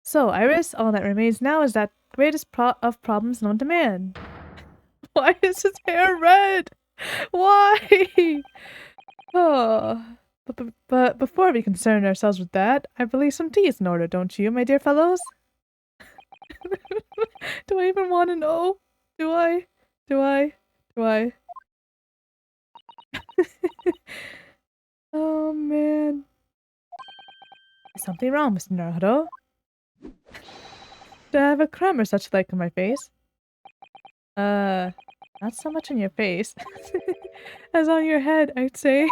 So, Iris, all that remains now is that greatest of problems known to man. Why is his hair red? Why? Oh, but before we concern ourselves with that, I believe some tea is in order, don't you, my dear fellows? Do I even want to know? Do I? Do I? Do I? Oh man. Is something wrong, Mr. Naruto? Do I have a crumb or such like on my face? Not so much on your face. As on your head, I'd say.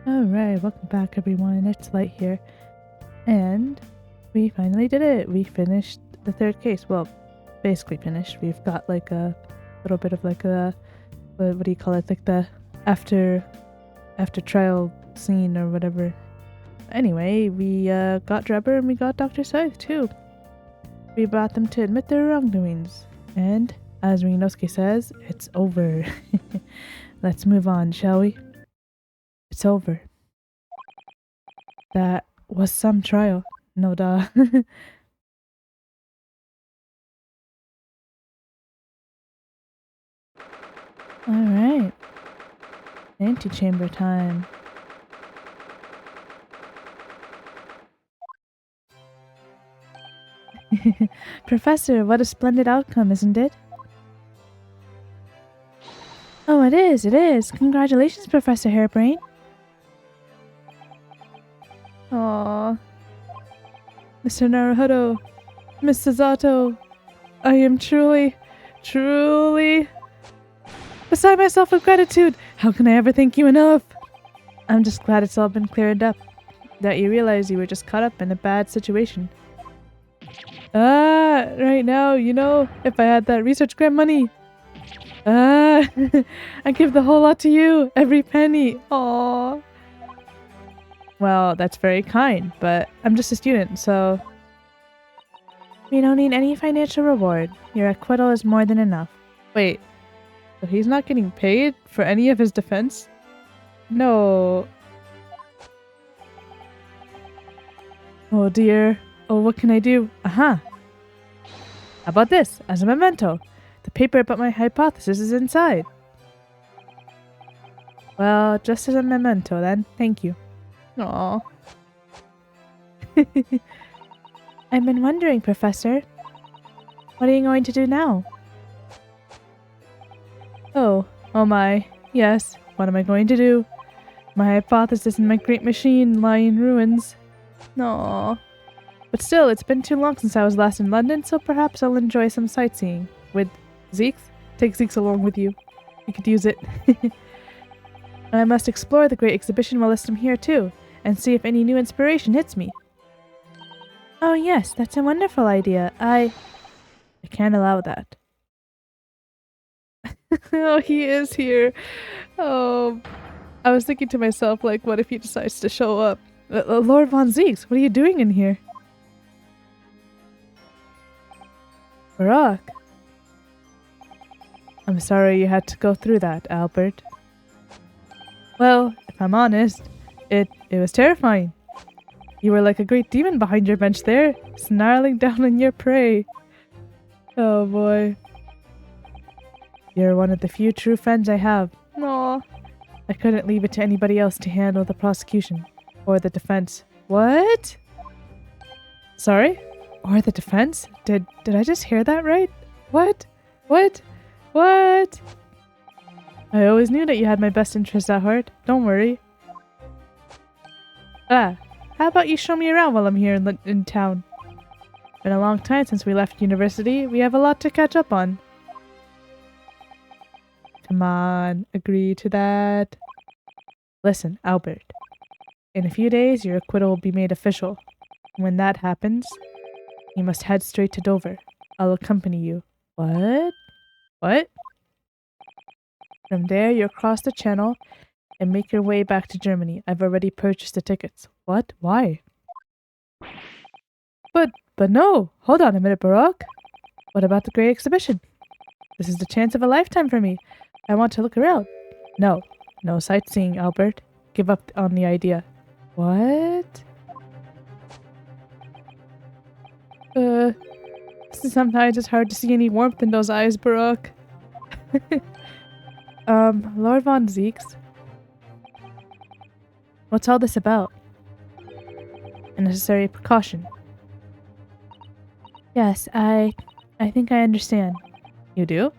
Alright, welcome back everyone. It's Light here. And we finally did it. We finished the third case. Well, basically finished. We've got like a little bit of like a what do you call it? Like the after trial scene or whatever. Anyway, we got Drebber and we got Dr. Scythe too. We brought them to admit their wrongdoings. And as Rinosuke says, it's over. Let's move on, shall we? It's over. That was some trial. No duh. Alright. Antechamber time. Professor, what a splendid outcome, isn't it? Oh, it is, it is. Congratulations, Professor Hairbrain. Aww. Mr. Naruhodo, Miss Sazato, I am truly beside myself with gratitude. How can I ever thank you enough? I'm just glad it's all been cleared up. That you realize you were just caught up in a bad situation. Right now, you know, if I had that research grant money. I'd give the whole lot to you. Every penny. Aww. Well, that's very kind, but I'm just a student, so... We don't need any financial reward. Your acquittal is more than enough. Wait, so he's not getting paid for any of his defense? No. Oh dear. Oh, what can I do? Aha! How about this, as a memento? The paper about my hypothesis is inside. Well, just as a memento then. Thank you. Aww. I've been wondering, Professor. What are you going to do now? Oh my. Yes, what am I going to do? My hypothesis and my great machine lie in ruins. Aww. But still, it's been too long since I was last in London, so perhaps I'll enjoy some sightseeing. With Zeeks? Take Zeeks along with you. You could use it. I must explore the great exhibition whilst I'm here too, and see if any new inspiration hits me. Oh yes, that's a wonderful idea. I can't allow that. Oh, he is here. Oh, I was thinking to myself, like, what if he decides to show up? Lord Von Zeeks, what are you doing in here? Barack. I'm sorry you had to go through that, Albert. Well, if I'm honest, it was terrifying. You were like a great demon behind your bench there, snarling down on your prey. Oh boy. You're one of the few true friends I have. Aw. I couldn't leave it to anybody else to handle the prosecution. Or the defense. What? Sorry? Or the defense? Did I just hear that right? What? What? What? I always knew that you had my best interests at heart. Don't worry. How about you show me around while I'm here in town? Been a long time since we left university. We have a lot to catch up on. Come on, agree to that. Listen, Albert. In a few days, your acquittal will be made official. When that happens, you must head straight to Dover. I'll accompany you. What? What? From there, you'll cross the channel and make your way back to Germany. I've already purchased the tickets. What? Why? But no! Hold on a minute, Baroque. What about the Great Exhibition? This is the chance of a lifetime for me. I want to look around. No. No sightseeing, Albert. Give up on the idea. What? Sometimes it's hard to see any warmth in those eyes, Baruch. Lord Von Zeeks? What's all this about? A necessary precaution. Yes, I think I understand. You do?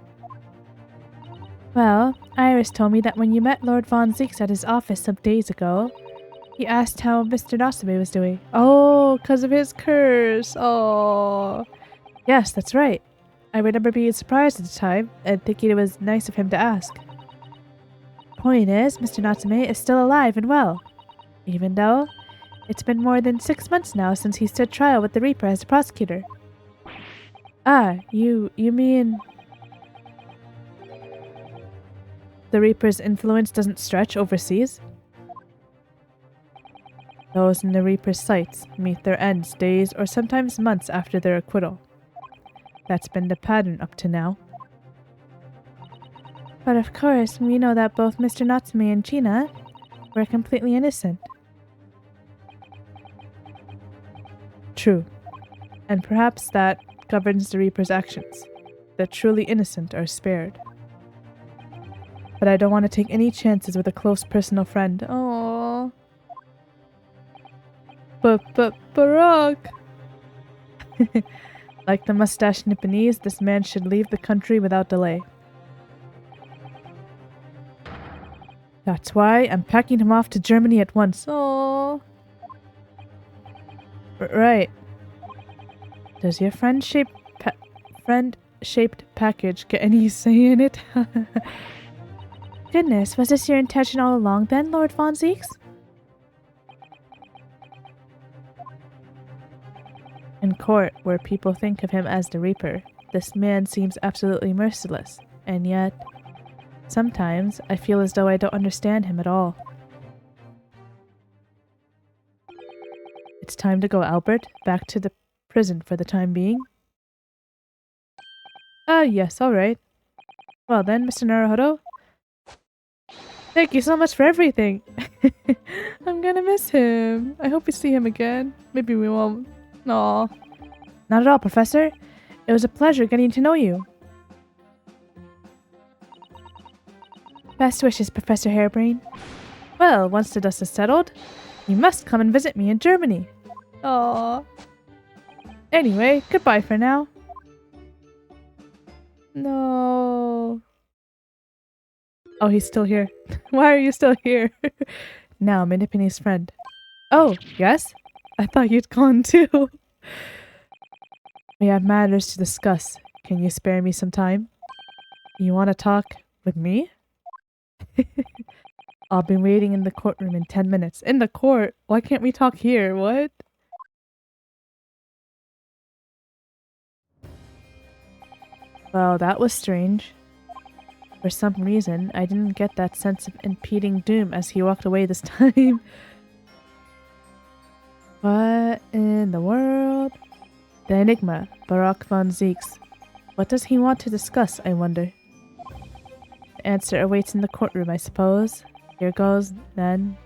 Well, Iris told me that when you met Lord Von Zeeks at his office some days ago, he asked how Mr. Natsume was doing. Oh, because of his curse. Oh. Yes, that's right. I remember being surprised at the time and thinking it was nice of him to ask. Point is, Mr. Natsume is still alive and well, even though it's been more than 6 months now since he stood trial with the Reaper as a prosecutor. Ah, you mean the Reaper's influence doesn't stretch overseas? Those in the Reaper's sights meet their ends days or sometimes months after their acquittal. That's been the pattern up to now. But of course, we know that both Mr. Natsume and China were completely innocent. True. And perhaps that governs the Reaper's actions. The truly innocent are spared. But I don't want to take any chances with a close personal friend. Aww. But Barak! Like the mustached Nipponese, this man should leave the country without delay. That's why I'm packing him off to Germany at once. Aww. Right. Does your friend-shaped package get any say in it? Goodness, was this your intention all along then, Lord Von Zeeks? In court, where people think of him as the Reaper, this man seems absolutely merciless, and yet, sometimes I feel as though I don't understand him at all. It's time to go, Albert. Back to the prison for the time being. Yes, alright. Well then, Mr. Naruhodo. Thank you so much for everything. I'm gonna miss him. I hope we see him again. Maybe we won't. Aw. Not at all, Professor. It was a pleasure getting to know you. Best wishes, Professor Harebrain. Well, once the dust is settled, you must come and visit me in Germany. Aww. Anyway, goodbye for now. No. Oh, he's still here. Why are you still here? Now, my Nipponese friend. Oh, yes? I thought you'd gone too. We have matters to discuss. Can you spare me some time? You want to talk with me? I'll be waiting in the courtroom in 10 minutes. In the court? Why can't we talk here? What? Well, that was strange. For some reason, I didn't get that sense of impending doom as he walked away this time. What in the world? The enigma, Barak von Zeeks. What does he want to discuss, I wonder? The answer awaits in the courtroom, I suppose. Here goes, then.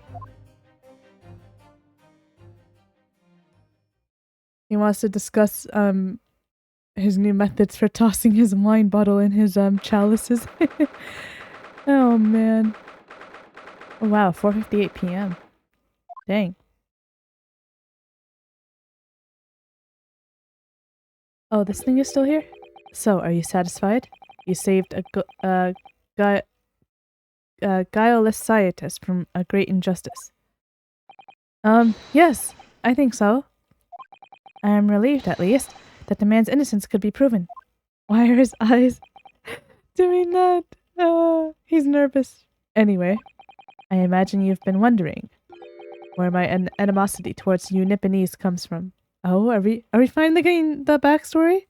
He wants to discuss, his new methods for tossing his wine bottle in his, chalices. Oh, man. Oh, wow, 4:58 p.m. Dang. Oh, this thing is still here? So, are you satisfied? You saved a guileless scientist from a great injustice. Yes, I think so. I am relieved, at least, that the man's innocence could be proven. Why are his eyes doing that? He's nervous. Anyway, I imagine you've been wondering where my animosity towards you Nipponese comes from. Oh, are we finally getting the backstory?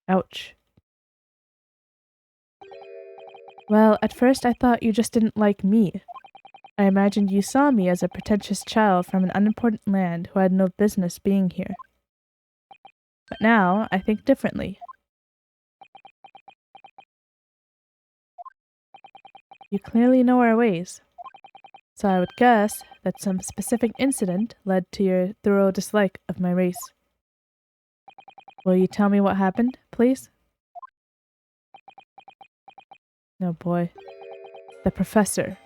Ouch. Well, at first I thought you just didn't like me. I imagined you saw me as a pretentious child from an unimportant land who had no business being here. But now, I think differently. You clearly know our ways. So I would guess that some specific incident led to your thorough dislike of my race. Will you tell me what happened, please? No, boy. The professor.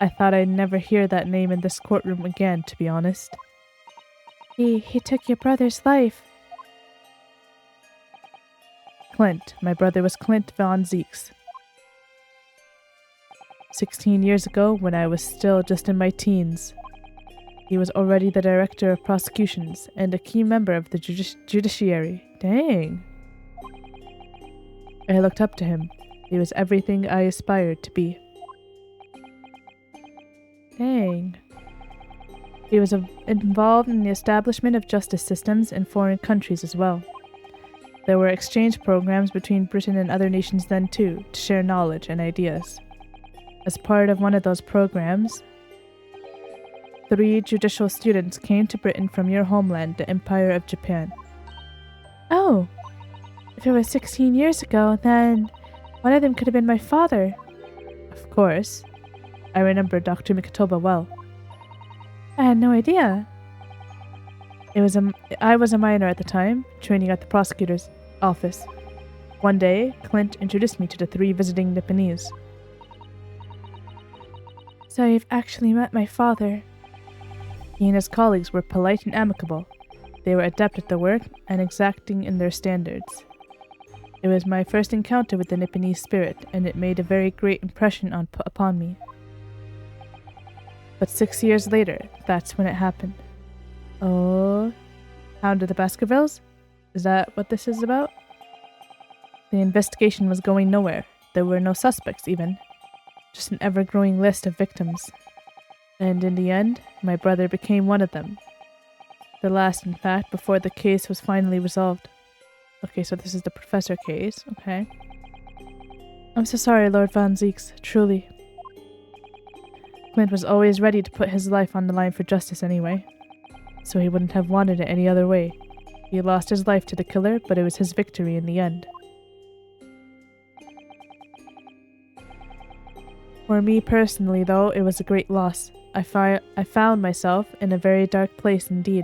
I thought I'd never hear that name in this courtroom again, to be honest. He took your brother's life. Clint. My brother was Clint von Zeeks. 16 years ago, when I was still just in my teens. He was already the director of prosecutions and a key member of the judiciary. Dang. I looked up to him. He was everything I aspired to be. Dang. He was involved in the establishment of justice systems in foreign countries as well. There were exchange programs between Britain and other nations then too, to share knowledge and ideas. As part of one of those programs, 3 judicial students came to Britain from your homeland, the Empire of Japan. Oh, if it was 16 years ago, then one of them could have been my father. Of course. I remember Dr. Mikotoba well. I had no idea. I was a minor at the time, training at the prosecutor's office. One day, Clint introduced me to the 3 visiting Nipponese. So you've actually met my father. He and his colleagues were polite and amicable. They were adept at their work and exacting in their standards. It was my first encounter with the Nipponese spirit, and it made a very great impression upon me. But 6 years later, that's when it happened. Oh, Hound of the Baskervilles? Is that what this is about? The investigation was going nowhere. There were no suspects, even. Just an ever-growing list of victims. And in the end, my brother became one of them. The last, in fact, before the case was finally resolved. Okay, so this is the professor case. Okay. I'm so sorry, Lord Von Zeeks. Truly. Clint was always ready to put his life on the line for justice anyway. So he wouldn't have wanted it any other way. He lost his life to the killer, but it was his victory in the end. For me personally, though, it was a great loss. I found myself in a very dark place indeed.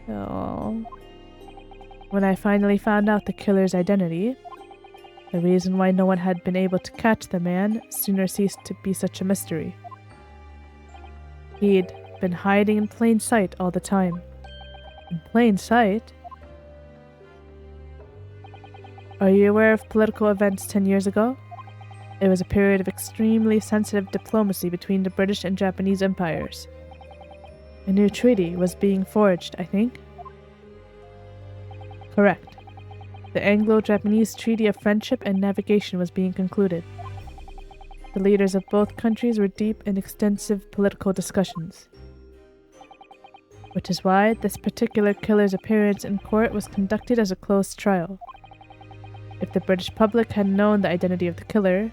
Oh. When I finally found out the killer's identity, the reason why no one had been able to catch the man sooner ceased to be such a mystery. He'd been hiding in plain sight all the time. In plain sight? Are you aware of political events 10 years ago? It was a period of extremely sensitive diplomacy between the British and Japanese empires. A new treaty was being forged, I think. Correct. The Anglo-Japanese Treaty of Friendship and Navigation was being concluded. The leaders of both countries were deep in extensive political discussions. Which is why this particular killer's appearance in court was conducted as a closed trial. If the British public had known the identity of the killer,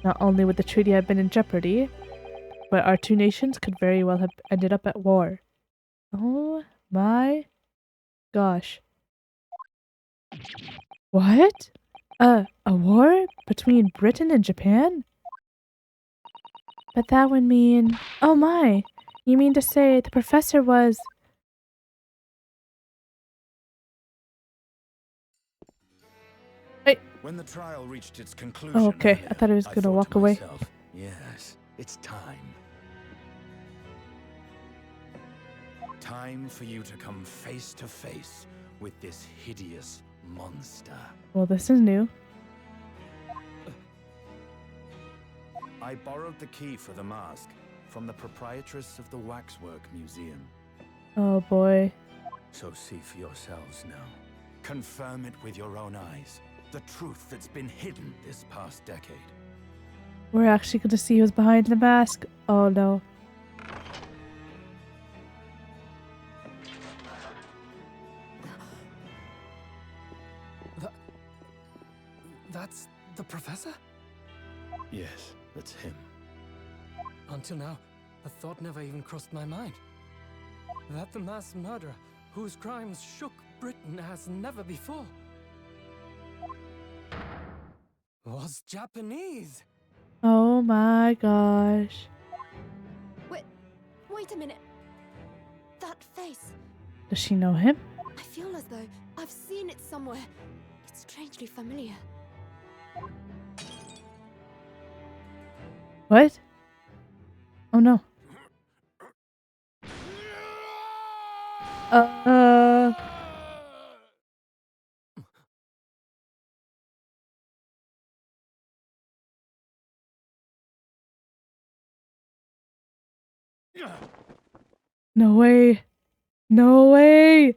not only would the treaty have been in jeopardy, but our 2 nations could very well have ended up at war. Oh my gosh. What? A war between Britain and Japan? But that would mean... Oh my! You mean to say the professor was... Wait. When the trial reached its conclusion... Oh, okay. I thought he was gonna walk away. Yes, it's time. Time for you to come face to face with this hideous monster. Well, this is new. I borrowed the key for the mask from the proprietress of the Waxwork Museum. Oh boy. So see for yourselves now. Confirm it with your own eyes. The truth that's been hidden this past decade. We're actually going to see who's behind the mask. Oh no. That's the professor? Yes, that's him. Until now, the thought never even crossed my mind. That the mass murderer, whose crimes shook Britain as never before, was Japanese. Oh my gosh. Wait a minute. That face. Does she know him? I feel as though I've seen it somewhere. It's strangely familiar. What? Oh no. Uh. No way. No way.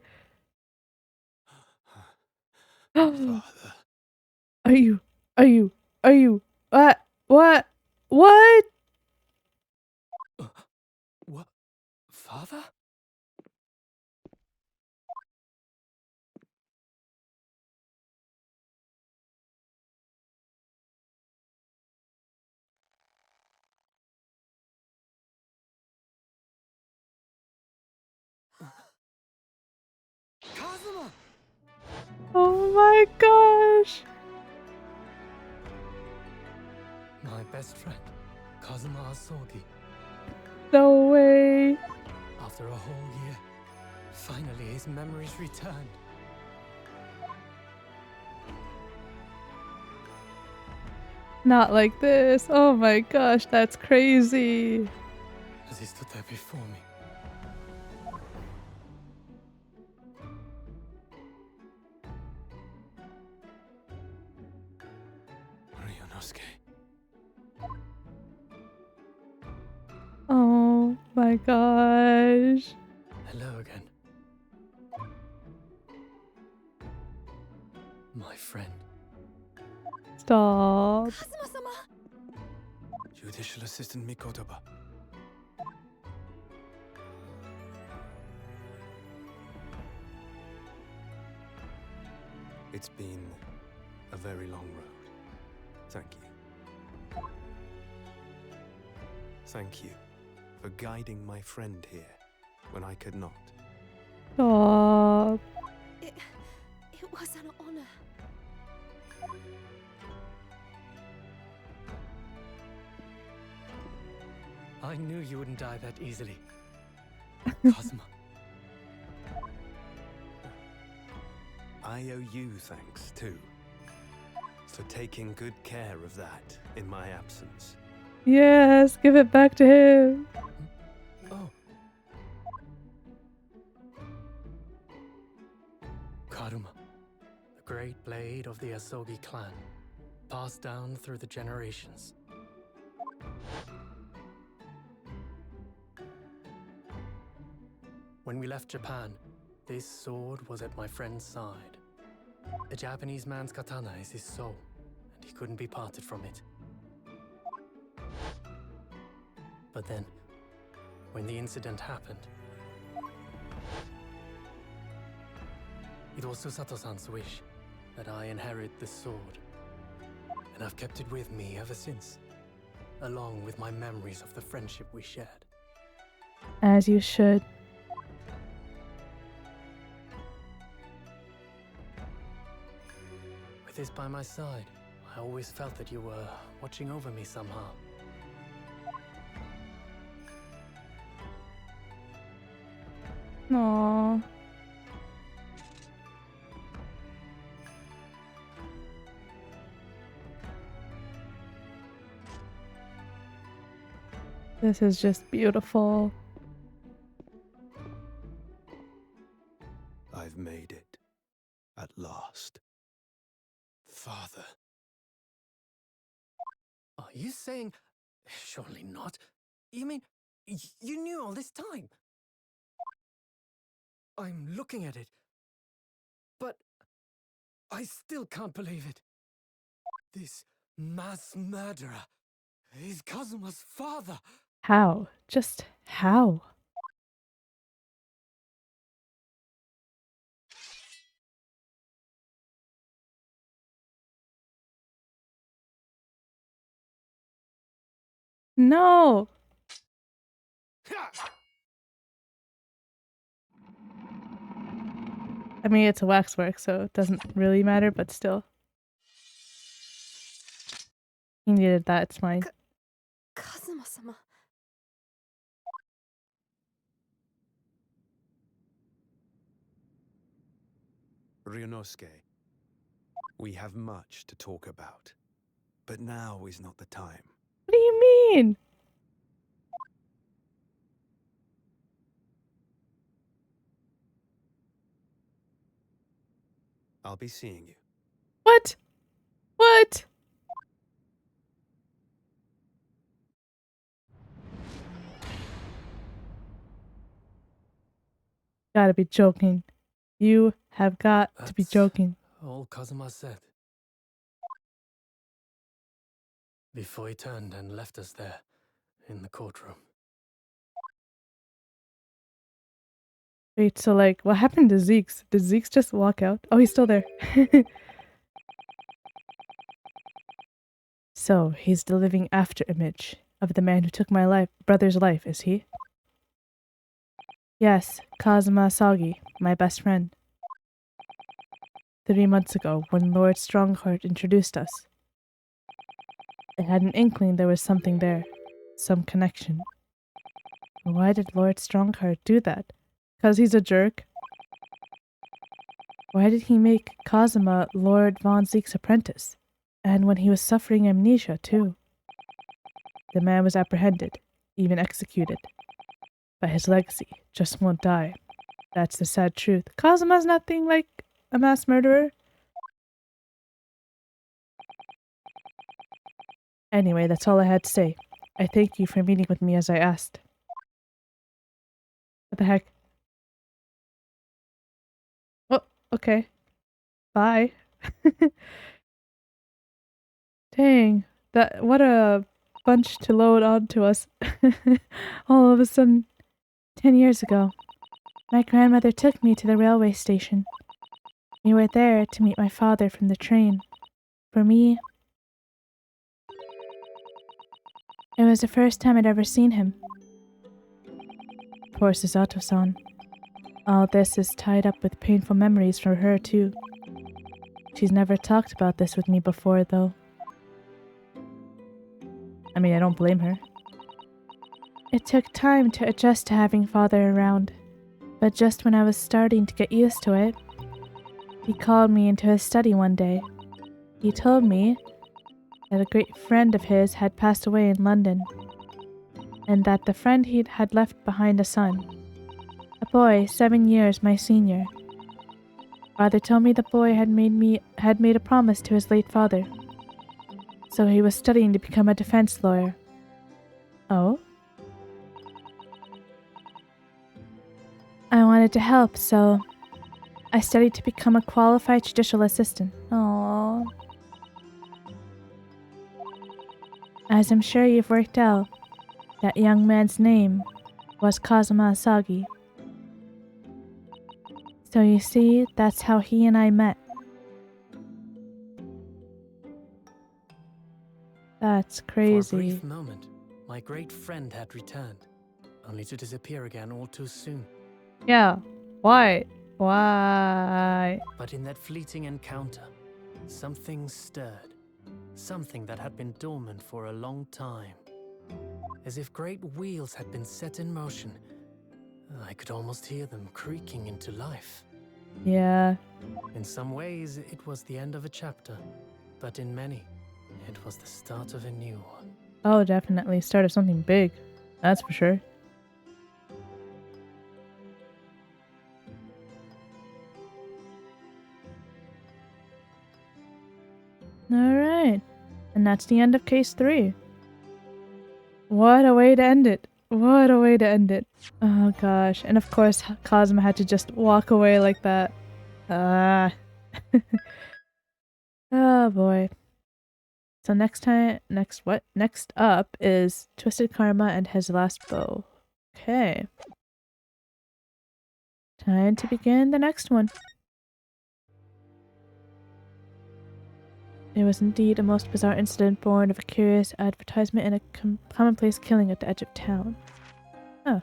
Father. Are you? Are you? Are you? What? What? What? What? Father? Kazuma! Oh my gosh. My best friend, Kazuma Asogi. No way. After a whole year, finally his memories returned. Not like this. Oh my gosh, that's crazy. As he stood there before me. Ryunosuke. Oh my gosh. Hello again. My friend. Stop. Kazuma-sama! Judicial Assistant Mikotoba. It's been a very long road. Thank you. Thank you for guiding my friend here when I could not. Stop. It was an honor. I knew you wouldn't die that easily. Kazuma. I owe you thanks, too, for taking good care of that in my absence. Yes, give it back to him. Oh. Karuma, the great blade of the Asogi clan, passed down through the generations. When we left Japan, this sword was at my friend's side. A Japanese man's katana is his soul, and he couldn't be parted from it. But then, when the incident happened, it was Susato-san's wish that I inherit this sword. And I've kept it with me ever since, along with my memories of the friendship we shared. As you should. With this by my side, I always felt that you were watching over me somehow. Aww. This is just beautiful. I've made it. At last. Father. Are you saying... Surely not. You mean, you knew all this time? I'm looking at it, but I still can't believe it. This mass murderer is Kazuma's father. How? Just how? No! I mean, it's a waxwork, so it doesn't really matter, but still. He needed that, it's fine. Kazuma. Ryunosuke, we have much to talk about, but now is not the time. What do you mean? I'll be seeing you. What? What? Gotta be joking. You have got to be That's joking. all Kazuma said. Before he turned and left us there, in the courtroom. Wait, so like, what happened to Zeeks? Did Zeeks just walk out? Oh, he's still there. So, he's the living after image of the man who took my brother's life, is he? Yes, Kazuma Asagi, my best friend. 3 months ago, when Lord Strongheart introduced us, I had an inkling there was something there, some connection. But why did Lord Strongheart do that? 'Cause he's a jerk? Why did he make Kazuma Lord Von Zeek's apprentice? And when he was suffering amnesia, too. The man was apprehended, even executed. But his legacy just won't die. That's the sad truth. Kazuma's nothing like a mass murderer. Anyway, that's all I had to say. I thank you for meeting with me as I asked. What the heck? Oh, okay. Bye. Dang. What a bunch to load onto us. All of a sudden. 10 years ago, my grandmother took me to the railway station. We were there to meet my father from the train. For me, it was the first time I'd ever seen him. Poor Susato-san. All this is tied up with painful memories for her, too. She's never talked about this with me before, though. I mean, I don't blame her. It took time to adjust to having father around, but just when I was starting to get used to it, he called me into his study one day. He told me that a great friend of his had passed away in London, and that the friend he had left behind a son, a boy 7 years my senior. Father told me the boy had made a promise to his late father, so he was studying to become a defense lawyer. Oh? I wanted to help, so I studied to become a qualified judicial assistant. Aww. As I'm sure you've worked out, that young man's name was Kazuma Asagi. So you see, that's how he and I met. That's For a crazy. brief moment, my great friend had returned, only to disappear again all too soon. Yeah. Why? Why? But in that fleeting encounter, something stirred. Something that had been dormant for a long time. As if great wheels had been set in motion. I could almost hear them creaking into life. Yeah. In some ways, it was the end of a chapter. But in many, it was the start of a new one. Oh, definitely. Start of something big. That's for sure. Alright. And that's the end of case 3. What a way to end it. What a way to end it. Oh gosh. And of course, Kazuma had to just walk away like that. Ah. Oh boy. So next up is Twisted Karma and his last bow. Okay. Time to begin the next one. It was indeed a most bizarre incident born of a curious advertisement and a commonplace killing at the edge of town. Oh.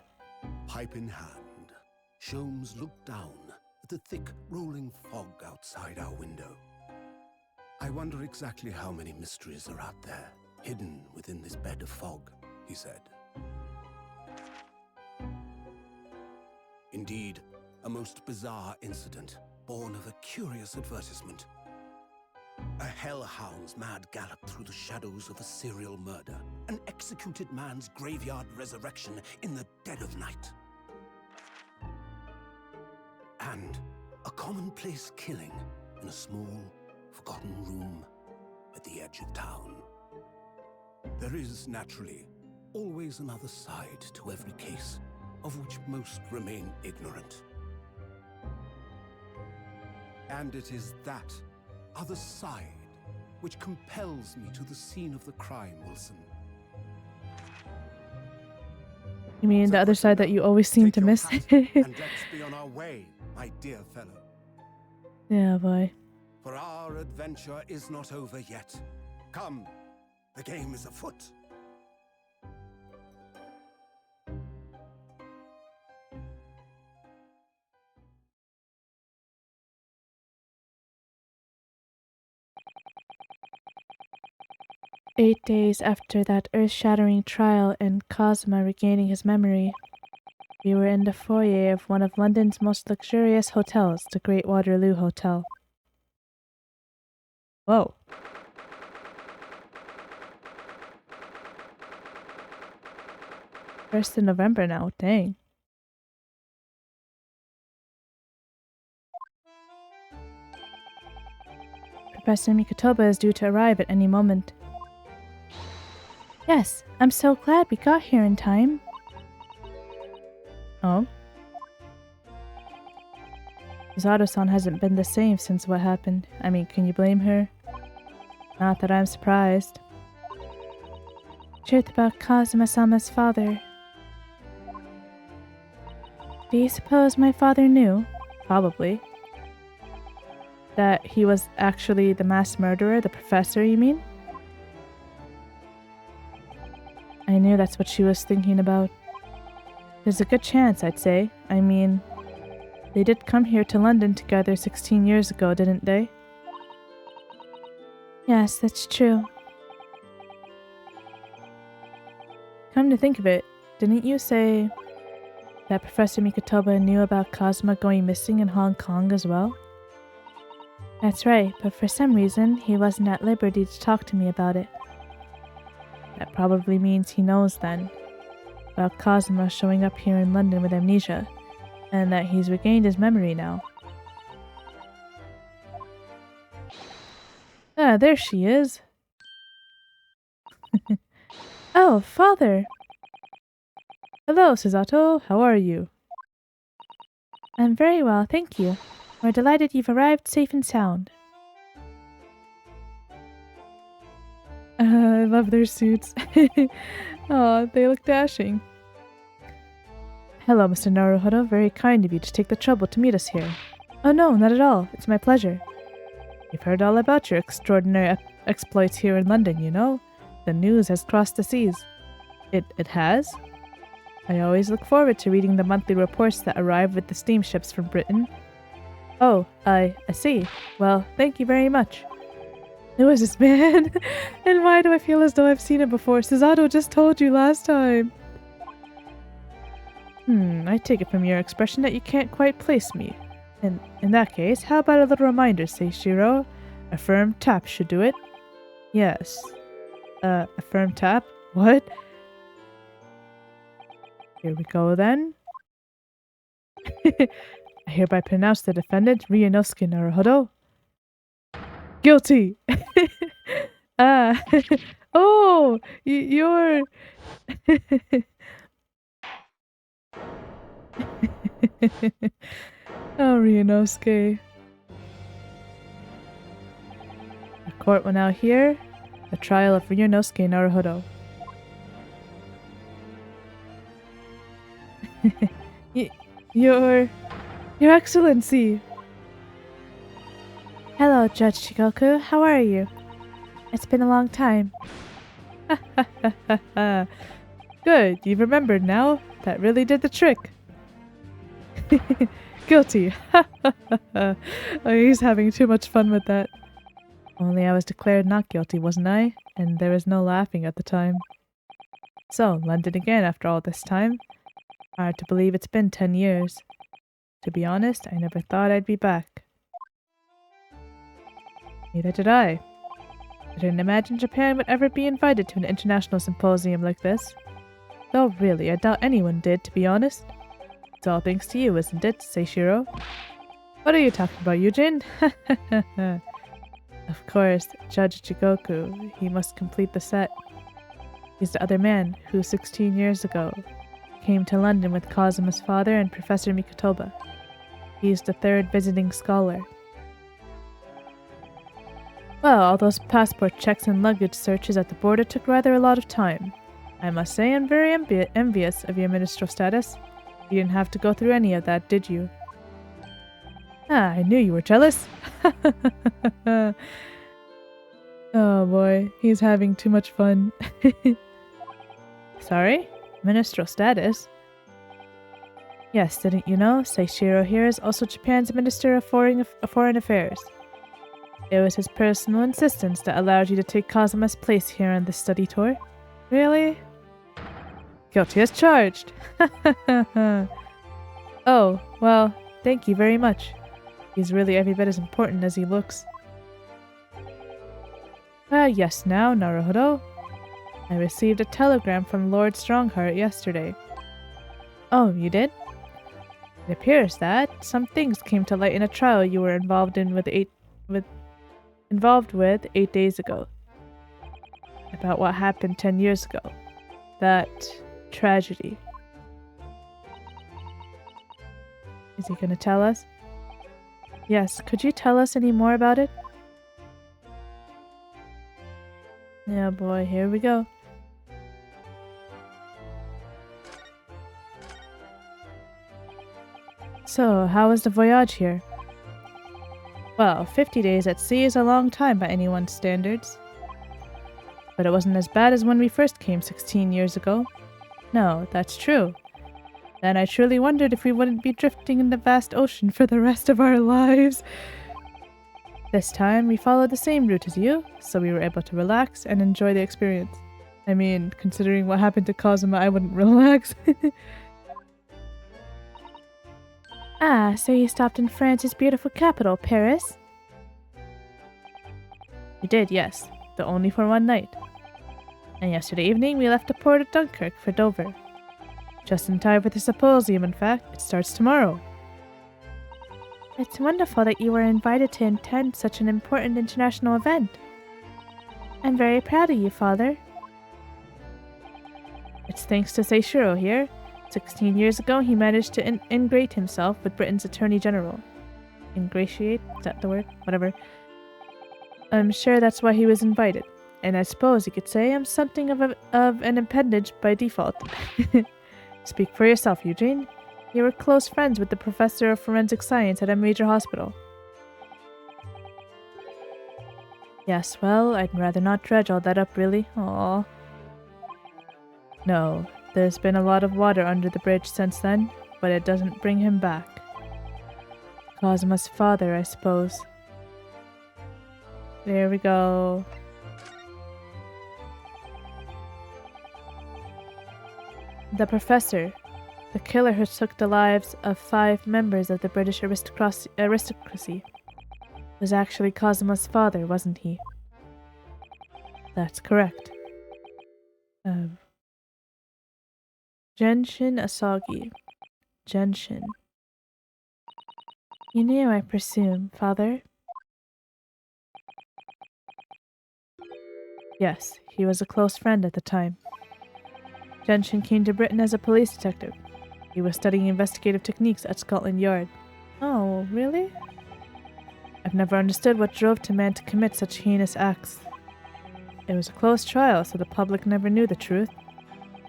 Pipe in hand, Sholmes looked down at the thick, rolling fog outside our window. I wonder exactly how many mysteries are out there, hidden within this bed of fog. he said. Indeed, a most bizarre incident, born of a curious advertisement. A hellhound's mad gallop through the shadows of a serial murder, an executed man's graveyard resurrection in the dead of night. And a commonplace killing in a small, forgotten room at the edge of town. There is, naturally, always another side to every case, of which most remain ignorant. And it is that other side which compels me to the scene of the crime, Wilson. You mean the other side that you always seem to miss? And let's be on our way, my dear fellow. Yeah, boy. For our adventure is not over yet. Come, the game is afoot. Eight days after that earth-shattering trial and Cosma regaining his memory, we were in the foyer of one of London's most luxurious hotels, the Great Waterloo Hotel. Whoa. First of November now, dang. Professor Mikotoba is due to arrive at any moment. Yes, I'm so glad we got here in time. Oh? Zato-san hasn't been the same since what happened. I mean, can you blame her? Not that I'm surprised. Truth about Kazuma-sama's father. Do you suppose my father knew? Probably. That he was actually the mass murderer, the professor, you mean? I knew that's what she was thinking about. There's a good chance, I'd say. I mean, they did come here to London together 16 years ago, didn't they? Yes, that's true. Come to think of it, didn't you say that Professor Mikotoba knew about Cosma going missing in Hong Kong as well? That's right, but for some reason, he wasn't at liberty to talk to me about it. That probably means he knows then about Cosma showing up here in London with amnesia, and that he's regained his memory now. Ah, there she is. Oh, father! Hello, Susato. How are you? I'm very well, thank you. We're delighted you've arrived safe and sound. I love their suits. Oh, they look dashing. Hello, Mr. Naruhodo. Very kind of you to take the trouble to meet us here. Oh no, not at all. It's my pleasure. We've heard all about your extraordinary exploits here in London, you know. The news has crossed the seas. It has? I always look forward to reading the monthly reports that arrive with the steamships from Britain. Oh, I see. Well, thank you very much. Who is this man? And why do I feel as though I've seen him before? Susato just told you last time. I take it from your expression that you can't quite place me. In that case, how about a little reminder, Seishiro? A firm tap should do it. Yes. A firm tap? What? Here we go then. I hereby pronounce the defendant, Ryunosuke Naruhodo, guilty. Ah. Oh, you're... Oh, Ryunosuke. The court will now hear the trial of Ryunosuke Naruhodo. Your Excellency! Hello, Judge Shigoku. How are you? It's been a long time. Good, you've remembered now. That really did the trick. Guilty. Oh, he's having too much fun with that. Only I was declared not guilty, wasn't I? And there was no laughing at the time. So, London again after all this time. Hard to believe it's been 10 years. To be honest, I never thought I'd be back. Neither did I. I didn't imagine Japan would ever be invited to an international symposium like this. Though really, I doubt anyone did, to be honest. It's all thanks to you, isn't it, Seishiro? What are you talking about, Eugene? Of course, Judge Jigoku. He must complete the set. He's the other man who, 16 years ago, came to London with Kazuma's father and Professor Mikotoba. He's the third visiting scholar. Well, all those passport checks and luggage searches at the border took rather a lot of time. I must say I'm very envious of your ministerial status. You didn't have to go through any of that, did you? Ah, I knew you were jealous. Oh boy, he's having too much fun. Sorry? Ministerial status? Yes, didn't you know? Seishiro here is also Japan's Minister of Foreign Affairs. It was his personal insistence that allowed you to take Kazuma's place here on this study tour. Really? Guilty as charged. Oh, well, thank you very much. He's really every bit as important as he looks. Yes now, Naruhodo. I received a telegram from Lord Strongheart yesterday. Oh, you did? It appears that some things came to light in a trial you were involved with 8 days ago. About what happened 10 years ago. That tragedy. Is he gonna tell us? Yes, could you tell us any more about it? Yeah, boy, here we go. So, how was the voyage here? Well, 50 days at sea is a long time by anyone's standards. But it wasn't as bad as when we first came 16 years ago. No, that's true. Then I truly wondered if we wouldn't be drifting in the vast ocean for the rest of our lives. This time, we followed the same route as you, so we were able to relax and enjoy the experience. I mean, considering what happened to Kazuma, I wouldn't relax. Ah, so you stopped in France's beautiful capital, Paris? We did, yes, though only for one night. And yesterday evening, we left the port of Dunkirk for Dover. Just in time for the symposium, in fact. It starts tomorrow. It's wonderful that you were invited to attend such an important international event. I'm very proud of you, Father. It's thanks to Seishiro here. 16 years ago, he managed to ingrate himself with Britain's Attorney General. Ingratiate? Is that the word? Whatever. I'm sure that's why he was invited. And I suppose you could say I'm something of an appendage by default. Speak for yourself, Eugene. You were close friends with the professor of forensic science at a major hospital. Yes, well, I'd rather not dredge all that up, really. Aww. No, there's been a lot of water under the bridge since then, but it doesn't bring him back. Kazuma's father, I suppose. There we go. The professor, the killer who took the lives of 5 members of the British aristocracy, was actually Kazuma's father, wasn't he? That's correct. Genshin Asagi. Genshin. You knew, I presume, Father? Yes, he was a close friend at the time. Genshin came to Britain as a police detective. He was studying investigative techniques at Scotland Yard. Oh, really? I've never understood what drove a man to commit such heinous acts. It was a closed trial, so the public never knew the truth,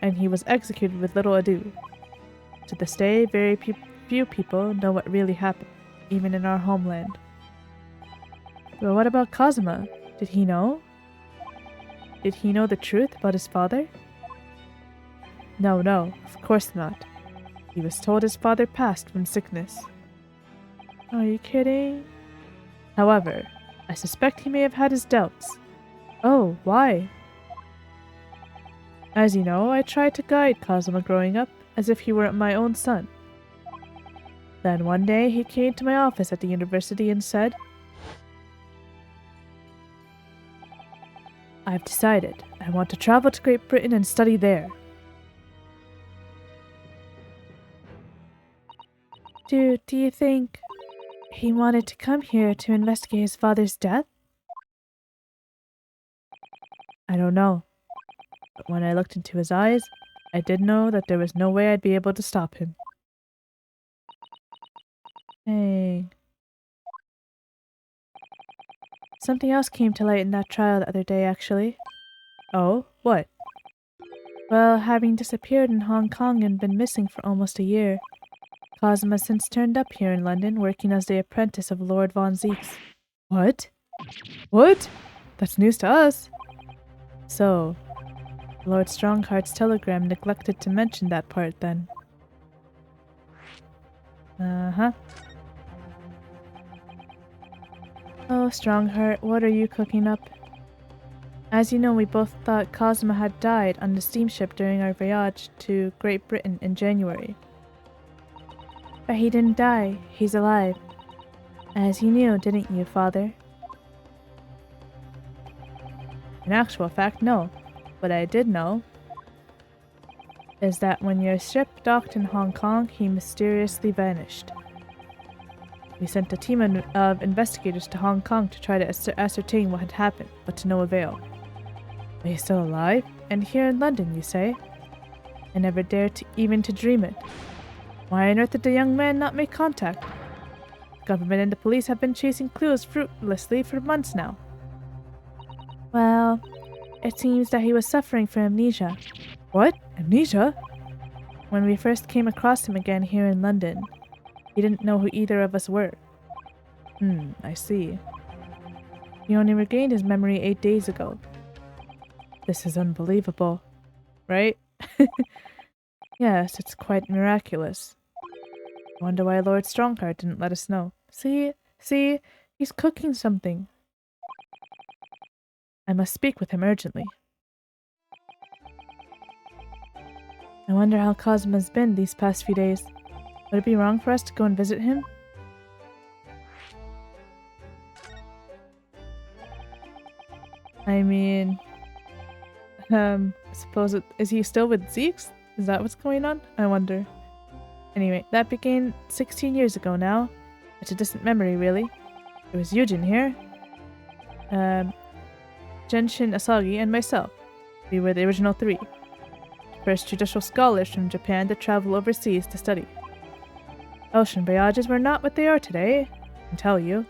and he was executed with little ado. To this day, very few people know what really happened, even in our homeland. But what about Kazuma? Did he know? Did he know the truth about his father? No, of course not. He was told his father passed from sickness. Are you kidding? However, I suspect he may have had his doubts. Oh, why? As you know, I tried to guide Kazuma growing up as if he were my own son. Then one day he came to my office at the university and said, "I've decided I want to travel to Great Britain and study there." Do you think he wanted to come here to investigate his father's death? I don't know. But when I looked into his eyes, I did know that there was no way I'd be able to stop him. Dang. Something else came to light in that trial the other day, actually. Oh? What? Well, having disappeared in Hong Kong and been missing for almost a year, Cosmo since turned up here in London working as the apprentice of Lord Von Zeeks. What? What? That's news to us. So, Lord Strongheart's telegram neglected to mention that part then. Uh-huh. Oh, Strongheart, what are you cooking up? As you know, we both thought Cosmo had died on the steamship during our voyage to Great Britain in January. But he didn't die. He's alive. As you knew, didn't you, Father? In actual fact, no. What I did know is that when your ship docked in Hong Kong, he mysteriously vanished. We sent a team of investigators to Hong Kong to try to ascertain what had happened, but to no avail. But he's still alive, and here in London, you say? I never dared even to dream it. Why on earth did the young man not make contact? The government and the police have been chasing clues fruitlessly for months now. Well, it seems that he was suffering from amnesia. What? Amnesia? When we first came across him again here in London, he didn't know who either of us were. I see. He only regained his memory 8 days ago. This is unbelievable, right? Yes, it's quite miraculous. I wonder why Lord Strongheart didn't let us know. See, he's cooking something. I must speak with him urgently. I wonder how Cosmo's been these past few days. Would it be wrong for us to go and visit him? I mean, is he still with Zeeks? Is that what's going on? I wonder. Anyway, that began 16 years ago now. It's a distant memory, really. It was Yujin here, Genshin Asagi, and myself. We were the original 3. First judicial scholars from Japan to travel overseas to study. Ocean voyages were not what they are today, I can tell you.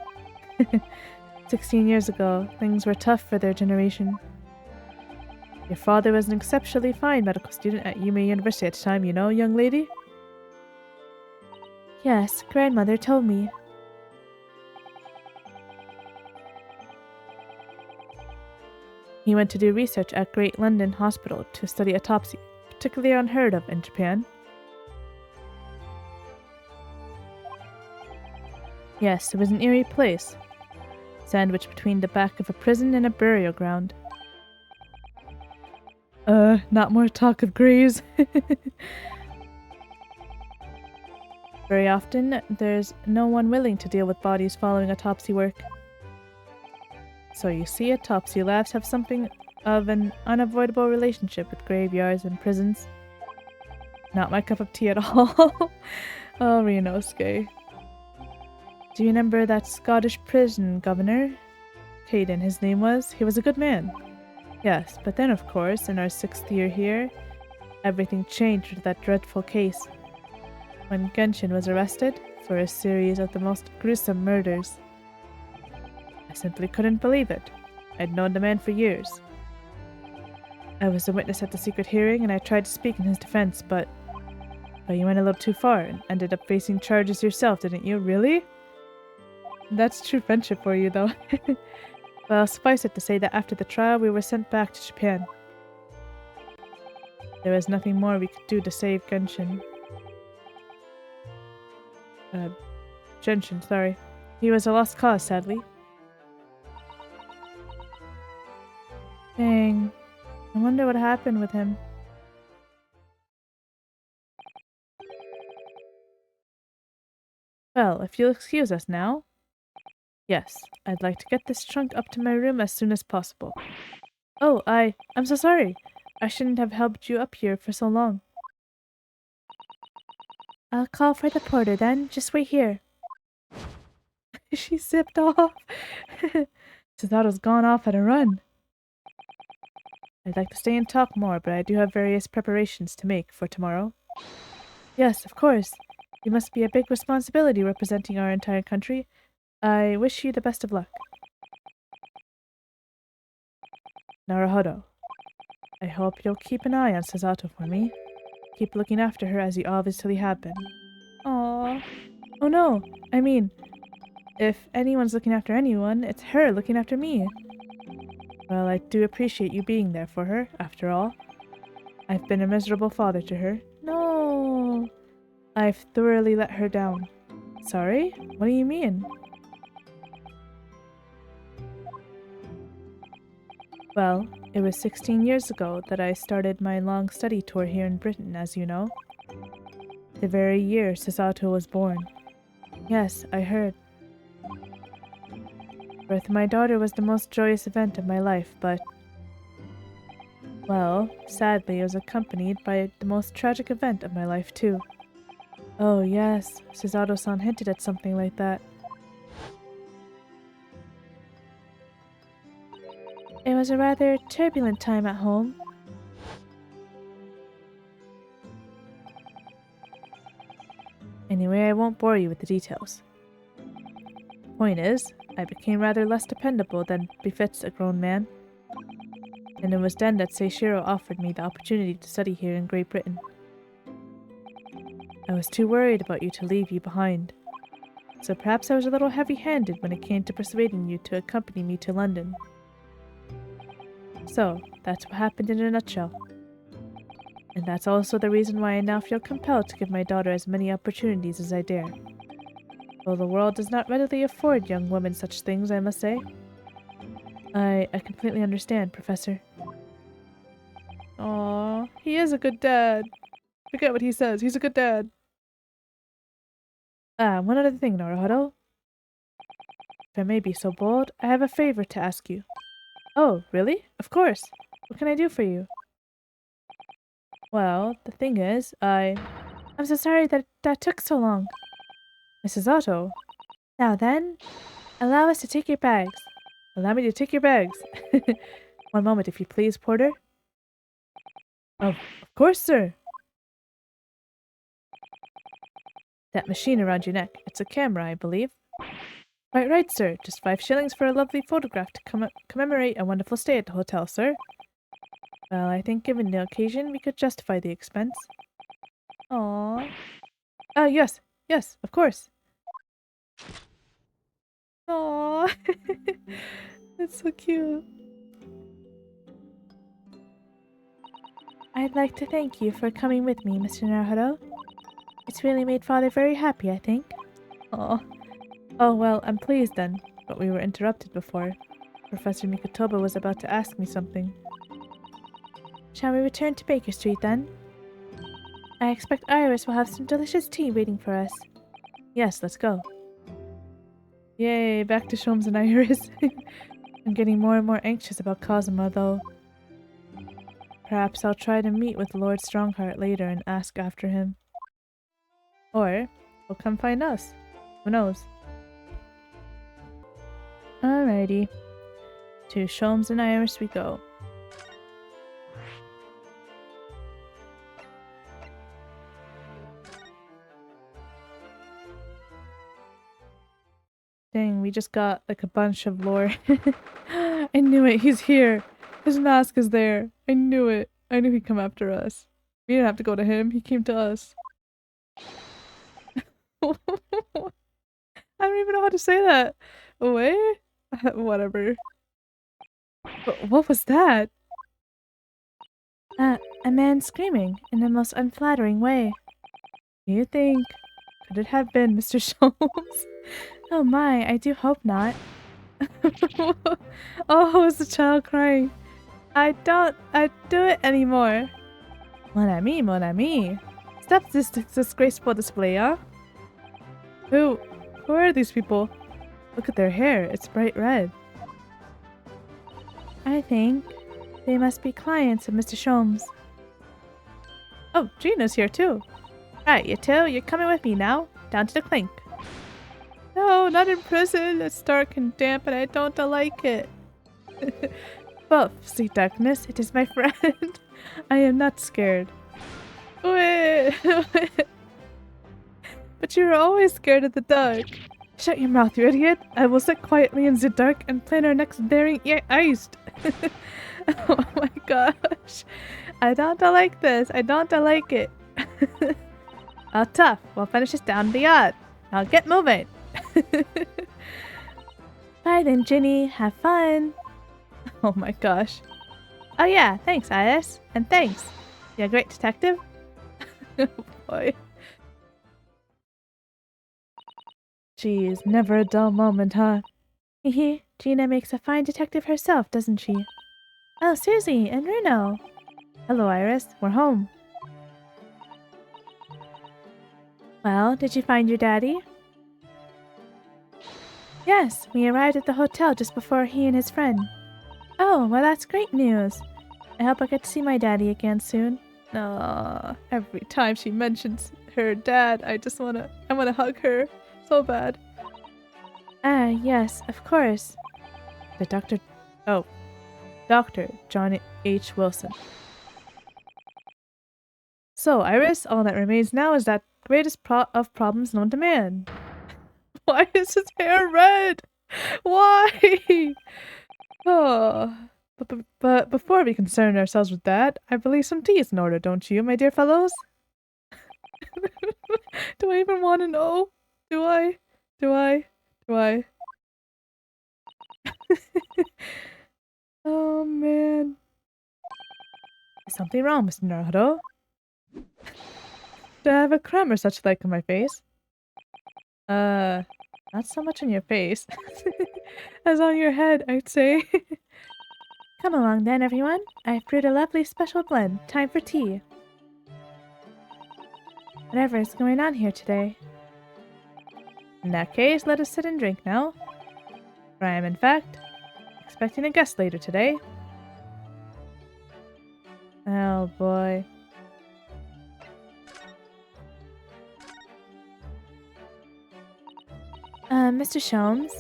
16 years ago, things were tough for their generation. Your father was an exceptionally fine medical student at Yume University at the time, you know, young lady? Yes, grandmother told me. He went to do research at Great London Hospital to study autopsy, particularly unheard of in Japan. Yes, it was an eerie place, sandwiched between the back of a prison and a burial ground. Not more talk of graves. Very often, there's no one willing to deal with bodies following autopsy work. So you see, autopsy labs have something of an unavoidable relationship with graveyards and prisons. Not my cup of tea at all. Oh, Ryunosuke. Do you remember that Scottish prison governor? Caden, his name was. He was a good man. Yes, but then of course, in our 6th year here, everything changed with that dreadful case. When Genshin was arrested for a series of the most gruesome murders. I simply couldn't believe it. I'd known the man for years. I was a witness at the secret hearing and I tried to speak in his defense, but you went a little too far and ended up facing charges yourself, didn't you? Really? That's true friendship for you, though. Well, suffice it to say that after the trial, we were sent back to Japan. There was nothing more we could do to save Genshin. Genshin, sorry. He was a lost cause, sadly. Dang. I wonder what happened with him. Well, if you'll excuse us now. Yes, I'd like to get this trunk up to my room as soon as possible. Oh, I'm so sorry. I shouldn't have helped you up here for so long. I'll call for the porter then. Just wait here. She zipped off. Cesato's gone off at a run. I'd like to stay and talk more, but I do have various preparations to make for tomorrow. Yes, of course. You must be a big responsibility representing our entire country. I wish you the best of luck. Naruhodo, I hope you'll keep an eye on Susato for me. Keep looking after her as you obviously have been. Aww. Oh no, I mean, if anyone's looking after anyone, it's her looking after me. Well, I do appreciate you being there for her, after all. I've been a miserable father to her. No! I've thoroughly let her down. Sorry? What do you mean? Well, it was 16 years ago that I started my long study tour here in Britain, as you know. The very year Susato was born. Yes, I heard. The birth of my daughter was the most joyous event of my life, but... well, sadly, it was accompanied by the most tragic event of my life, too. Oh, yes, Susato-san hinted at something like that. It was a rather turbulent time at home. Anyway, I won't bore you with the details. Point is, I became rather less dependable than befits a grown man. And it was then that Seishiro offered me the opportunity to study here in Great Britain. I was too worried about you to leave you behind. So perhaps I was a little heavy-handed when it came to persuading you to accompany me to London. So, that's what happened in a nutshell. And that's also the reason why I now feel compelled to give my daughter as many opportunities as I dare. Though the world does not readily afford young women such things, I must say. I completely understand, Professor. Aww, he is a good dad. Forget what he says, he's a good dad. One other thing, Naruhodo. If I may be so bold, I have a favor to ask you. Oh, really? Of course. What can I do for you? Well, the thing is, I'm so sorry that took so long. Mrs. Otto. Now then, allow us to take your bags. Allow me to take your bags. One moment, if you please, porter. Of course, sir. That machine around your neck. It's a camera, I believe. Quite right, sir. Just 5 shillings for a lovely photograph to commemorate a wonderful stay at the hotel, sir. Well, I think given the occasion, we could justify the expense. Aww. Yes, of course. Aww. That's so cute. I'd like to thank you for coming with me, Mr. Naruhodo. It's really made Father very happy, I think. Aww. Oh, well, I'm pleased then, but we were interrupted before. Professor Mikotoba was about to ask me something. Shall we return to Baker Street then? I expect Iris will have some delicious tea waiting for us. Yes, let's go. Yay, back to Sholmes and Iris. I'm getting more and more anxious about Kazuma, though. Perhaps I'll try to meet with Lord Strongheart later and ask after him. Or he'll come find us. Who knows? Alrighty. To Sholmes and Iris we go. Dang, we just got like a bunch of lore. I knew it, he's here. His mask is there. I knew it. I knew he'd come after us. We didn't have to go to him, he came to us. I don't even know how to say that. Away? Whatever. What was that? A man screaming in the most unflattering way. Do you think? Could it have been Mr. Sholmes? Oh my, I do hope not. Oh, it's the child crying. I do it anymore. Mon ami, mon ami. Stop this disgraceful display, huh? Who are these people? Look at their hair. It's bright red. I think they must be clients of Mr. Sholmes. Oh, Gina's here too. Right, you two, you're coming with me now. Down to the clink. No, not in prison. It's dark and damp and I don't like it. Buff, sweet darkness, it is my friend. I am not scared. Wait. But you're always scared of the dark. Shut your mouth, you idiot. I will sit quietly in the dark and plan our next daring heist. Oh my gosh. I don't like this. I don't like it. Oh, tough. We'll finish this down the yard. Now get moving. Bye then, Ginny. Have fun. Oh my gosh. Oh yeah, thanks, Iris. And thanks. You're a great detective. Oh boy. Geez, never a dull moment, huh? Hehe, Gina makes a fine detective herself, doesn't she? Oh, Susie and Runo. Hello, Iris. We're home. Well, did you find your daddy? Yes, we arrived at the hotel just before he and his friend. Oh, well that's great news. I hope I get to see my daddy again soon. Every time she mentions her dad, I wanna hug her so bad. Ah, yes, of course. Dr. John H. Wilson. So, Iris, all that remains now is that greatest of problems known to man. Why is his hair red? Why? Oh, but before we concern ourselves with that, I believe some tea is in order, don't you, my dear fellows? Do I even want to know? Do I? Oh man. Is something wrong, Mr. Naruto? Do I have a crumb or such like on my face? Not so much on your face. As on your head, I'd say. Come along then, everyone. I've brewed a lovely special blend. Time for tea. Whatever is going on here today. In that case, let us sit and drink now. For I am, in fact, expecting a guest later today. Oh boy. Mr. Sholmes,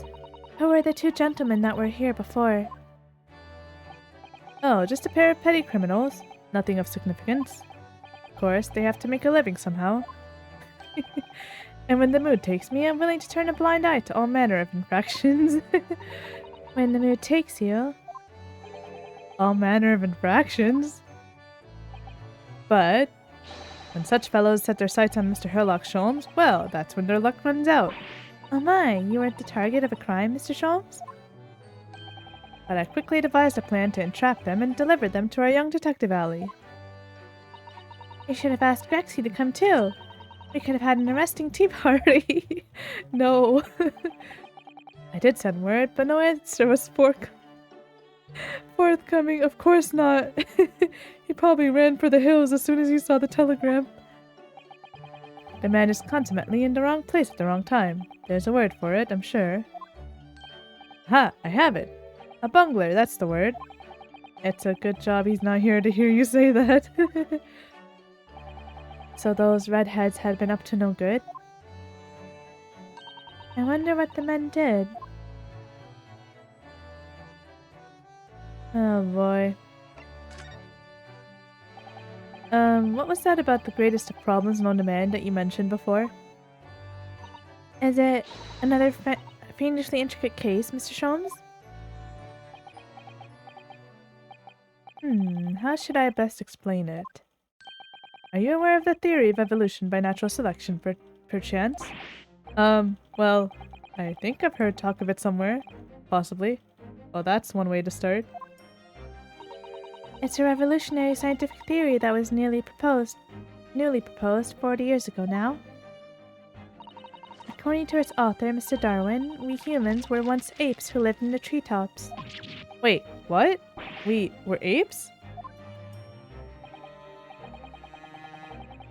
who were the two gentlemen that were here before? Oh, just a pair of petty criminals. Nothing of significance. Of course, they have to make a living somehow. And when the mood takes me, I'm willing to turn a blind eye to all manner of infractions. When the mood takes you... All manner of infractions? But... when such fellows set their sights on Mr. Herlock Sholmes, well, that's when their luck runs out. Oh my, you were the target of a crime, Mr. Sholmes? But I quickly devised a plan to entrap them and delivered them to our young detective alley. You should have asked Grexy to come too. We could have had an arresting tea party. No. I did send word, but no answer was forthcoming. Of course not. He probably ran for the hills as soon as he saw the telegram. The man is consummately in the wrong place at the wrong time. There's a word for it, I'm sure. Ha! I have it! A bungler, that's the word. It's a good job he's not here to hear you say that. So those redheads had been up to no good? I wonder what the men did. Oh boy. What was that about the greatest of problems known to man that you mentioned before? Is it another fiendishly intricate case, Mr. Sholmes? How should I best explain it? Are you aware of the theory of evolution by natural selection, perchance? Well, I think I've heard talk of it somewhere. Possibly. Well, that's one way to start. It's a revolutionary scientific theory that was newly proposed 40 years ago now. According to its author, Mr. Darwin, we humans were once apes who lived in the treetops. Wait, what? We were apes?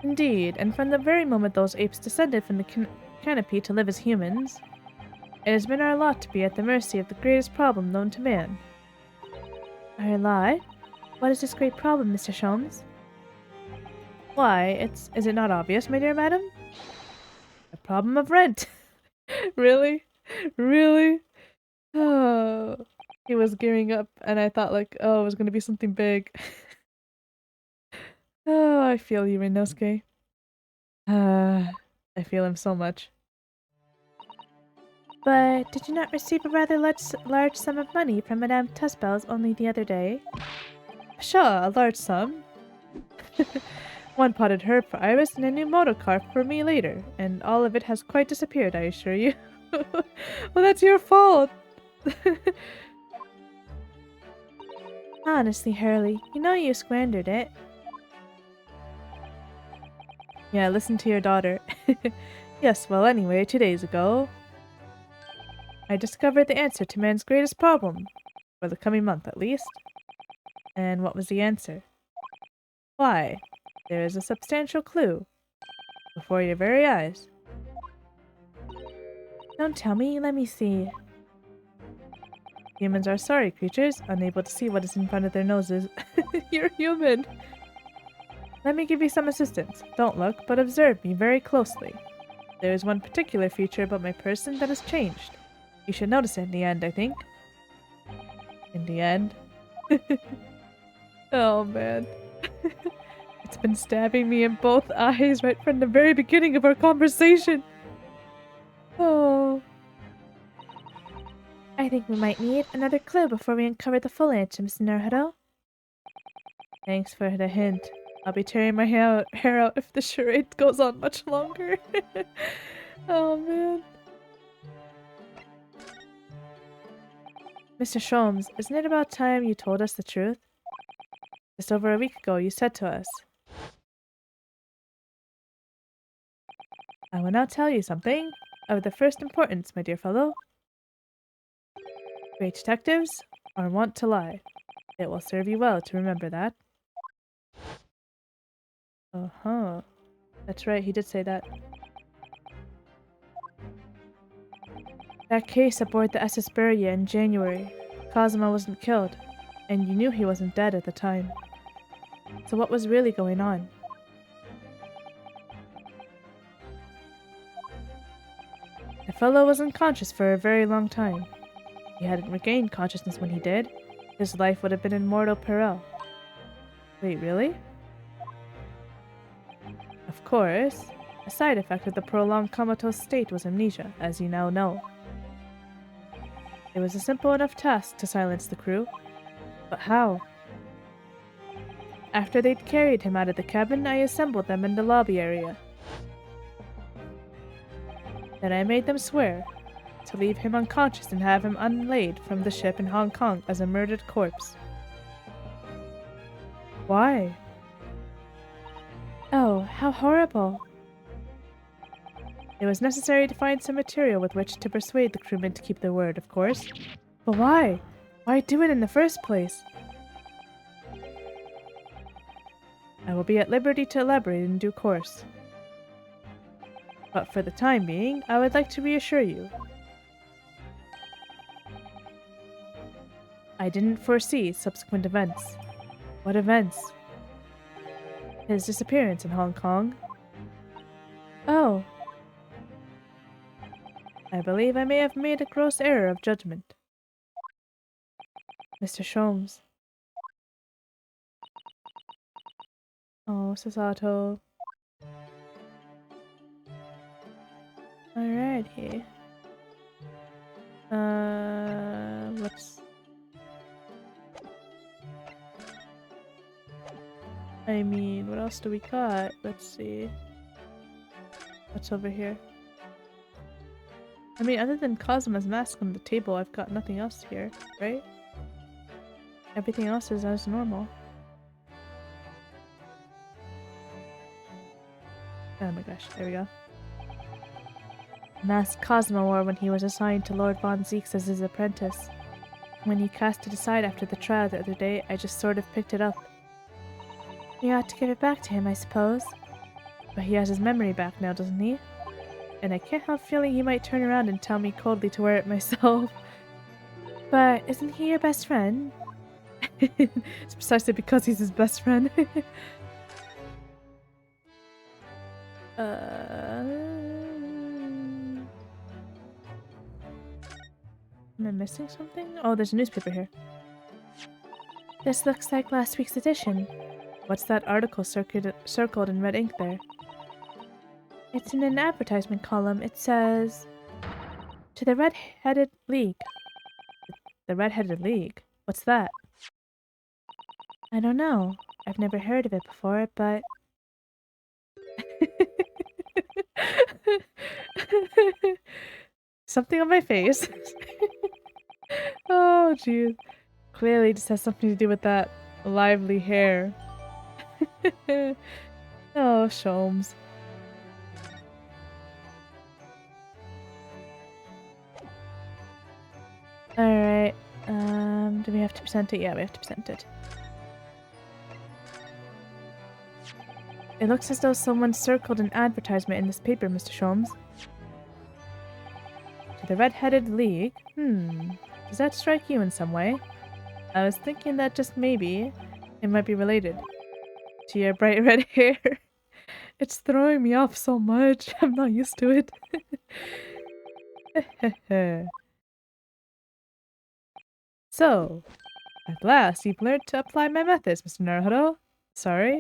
Indeed, and from the very moment those apes descended from the canopy to live as humans. It has been our lot to be at the mercy of the greatest problem known to man. Our lot? What is this great problem, Mr. Sholmes? Why, is it not obvious, my dear madam? The problem of rent. Really? Really? Oh. He was gearing up and I thought like, oh, it was gonna be something big. Oh, I feel you, Rinosuke. I feel him so much. But did you not receive a rather large sum of money from Madame Tusbells only the other day? Pshaw, a large sum? One potted herb for Iris and a new motor car for me later, and all of it has quite disappeared, I assure you. Well, that's your fault! Honestly, Hurley, you know you squandered it. Yeah, listen to your daughter. Yes, well anyway, 2 days ago, I discovered the answer to man's greatest problem. For the coming month, at least. And what was the answer? Why, there is a substantial clue. Before your very eyes. Don't tell me, let me see. Humans are sorry creatures, unable to see what is in front of their noses. You're human! Let me give you some assistance. Don't look, but observe me very closely. There is one particular feature about my person that has changed. You should notice it in the end, I think. In the end? Oh man. It's been stabbing me in both eyes right from the very beginning of our conversation. Oh. I think we might need another clue before we uncover the full answer, Mr. Naruto. Thanks for the hint. I'll be tearing my hair out if the charade goes on much longer. Oh man. Mr. Sholmes, isn't it about time you told us the truth? Just over a week ago, you said to us, I will now tell you something of the first importance, my dear fellow. Great detectives are wont to lie. It will serve you well to remember that. Uh-huh. That's right, he did say that. That case aboard the SS Beria in January. Kazuma wasn't killed, and you knew he wasn't dead at the time. So what was really going on? The fellow was unconscious for a very long time. He hadn't regained consciousness when he did. His life would have been in mortal peril. Wait, really? Of course, a side effect of the prolonged comatose state was amnesia, as you now know. It was a simple enough task to silence the crew. But how? After they'd carried him out of the cabin, I assembled them in the lobby area. Then I made them swear to leave him unconscious and have him unlaid from the ship in Hong Kong as a murdered corpse. Why? Oh, how horrible. It was necessary to find some material with which to persuade the crewmen to keep their word, of course. But why? Why do it in the first place? I will be at liberty to elaborate in due course. But for the time being, I would like to reassure you. I didn't foresee subsequent events. What events? His disappearance in Hong Kong. Oh. I believe I may have made a gross error of judgment. Mr. Sholmes. Oh, Sasato. Alrighty. What's... I mean, what else do we got? Let's see. What's over here? I mean, other than Kazuma's mask on the table, I've got nothing else here, right? Everything else is as normal. Oh my gosh, there we go. Mask Cosmo wore when he was assigned to Lord Von Zeeks as his apprentice. When he cast it aside after the trial the other day, I just sort of picked it up. We ought to give it back to him, I suppose. But he has his memory back now, doesn't he? and I can't help feeling he might turn around and tell me coldly to wear it myself. But isn't he your best friend? It's precisely because he's his best friend. Am I missing something? Oh, there's a newspaper here. This looks like last week's edition. What's that article circled in red ink there? It's in an advertisement column. It says, "To the Red-Headed League." The Red-Headed League? What's that? I don't know. I've never heard of it before, but... Something on my face. Oh, jeez. Clearly just has something to do with that lively hair. Oh, Sholmes. Alright, do we have to present it? Yeah, we have to present it. It looks as though someone circled an advertisement in this paper, Mr. Sholmes. To the Red-Headed League? Does that strike you in some way? I was thinking that just maybe it might be related to your bright red hair. It's throwing me off so much. I'm not used to it. So, at last you've learned to apply my methods, Mr. Naruhodo. Sorry.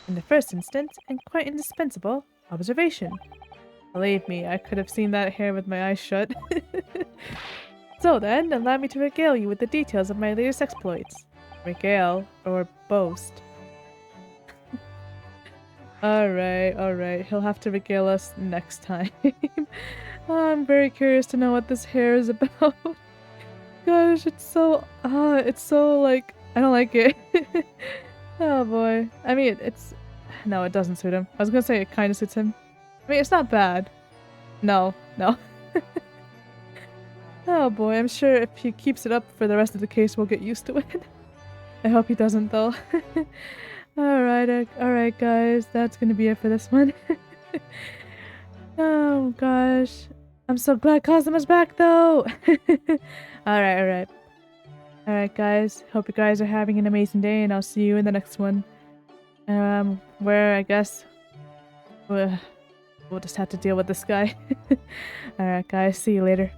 In the first instance, and quite indispensable, observation. Believe me, I could have seen that hair with my eyes shut. So then, allow me to regale you with the details of my latest exploits. Regale, or boast. Alright, he'll have to regale us next time. I'm very curious to know what this hair is about. Gosh, it's so like, I don't like it. Oh boy. I mean, no, it doesn't suit him. I was gonna say it kind of suits him. I mean, it's not bad. No. Oh boy, I'm sure if he keeps it up for the rest of the case, we'll get used to it. I hope he doesn't, though. Alright, guys, that's gonna be it for this one. Oh gosh. I'm so glad Kazuma's back, though! Alright, guys. Hope you guys are having an amazing day, and I'll see you in the next one. Where, I guess, we'll just have to deal with this guy. Alright, guys, see you later.